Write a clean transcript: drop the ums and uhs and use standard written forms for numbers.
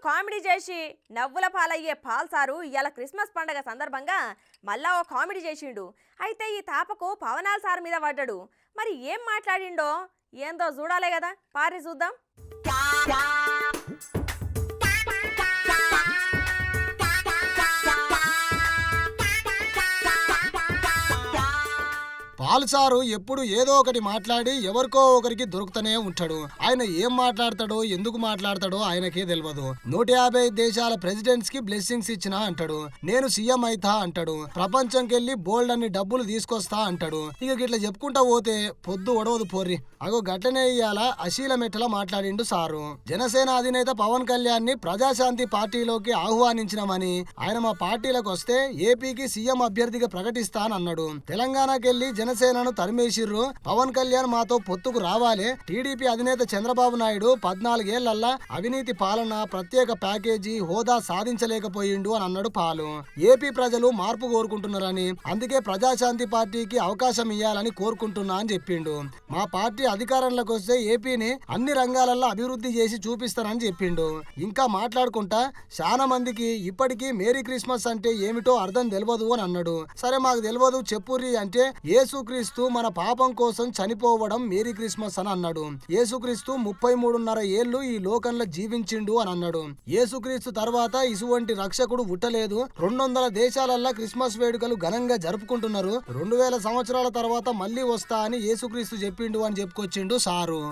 Comedy చేసి నవ్వుల పాలయ్యే Paul sir ఇవాళ క్రిస్మస్ పండగ సందర్భంగా మళ్ళా ఓ కామెడీ చేసిండు. అయితే ఈ తాపకు పవనాల సార్ మీద పడ్డాడు. మరి ఏం మాట్లాడిండో ఏందో చూడాలే కదా, పారి చూద్దాం. పాల్సారు ఎప్పుడు ఏదో ఒకటి మాట్లాడి ఎవరికో ఒకరికి దొరుకుతూనే ఉంటాడు. ఆయన ఏం మాట్లాడతాడో ఎందుకు మాట్లాడతాడో ఆయనకే తెలియదు. 150 దేశాల ప్రెసిడెంట్స్ కి బ్లెస్సింగ్స్ ఇచ్చినా అంటాడు. నేను సీఎం అయితా అంటాడు. ప్రపంచంకెళ్ళి బోల్డ్ అన్ని డబ్బులు తీసుకొస్తా అంటాడు. ఇక గిట్లా చెప్పుకుంటా పోతే పొద్దు ఒడవదు పోర్రి. అగో గట్టనే ఇయ్యాల అశీల మెట్టలా మాట్లాడిండు సారు. జనసేన అధినేత పవన్ కళ్యాణ్ ని ప్రజాశాంతి పార్టీలోకి ఆహ్వానించినామని, ఆయన మా పార్టీలకు వస్తే ఏపీకి సీఎం అభ్యర్థిగా ప్రకటిస్తానన్నాడు. తెలంగాణకెళ్లి జనసేనను తరిమేసిర్రు. పవన్ కళ్యాణ్ మాతో పొత్తుకు రావాలి. టీడీపీ అధినేత చంద్రబాబు నాయుడు 14 ఏళ్లల్లా అవినీతి పాలన, ప్రత్యేక ప్యాకేజీ, హోదా సాధించలేకపోయిండు అని అన్నాడు పాలు. ఏపీ ప్రజలు మార్పు కోరుకుంటున్నారని, అందుకే ప్రజాశాంతి పార్టీకి అవకాశం ఇవ్వాలని కోరుకుంటున్నా అని చెప్పిండు. మా పార్టీ అధికారంలోకి వస్తే ఏపీని అన్ని రంగాలలో అభివృద్ధి చేసి చూపిస్తానని చెప్పిండు. ఇంకా మాట్లాడుకుంటా చాలా మందికి ఇప్పటికీ మేరీ క్రిస్మస్ అంటే ఏమిటో అర్థం తెలియదు అని అన్నాడు. సరే మాకు తెలియదు చెప్పుర్రి అంటే, యేసుక్రీస్తు మన పాపం కోసం చనిపోవడం మేరీ క్రిస్మస్ అని అన్నాడు. యేసుక్రీస్తు 33.5 ఏళ్లు ఈ లోకంలో జీవించిండు అని అన్నాడు. యేసుక్రీస్తు తర్వాత ఇటువంటి రక్షకుడు పుట్టలేదు. 200 దేశాలల్లో క్రిస్మస్ వేడుకలు ఘనంగా జరుపుకుంటున్నారు. 2000 సంవత్సరాల తర్వాత మళ్ళీ వస్తా అని యేసుక్రీస్తు చెప్పిండు అని చెప్పుకొచ్చిండు సారు.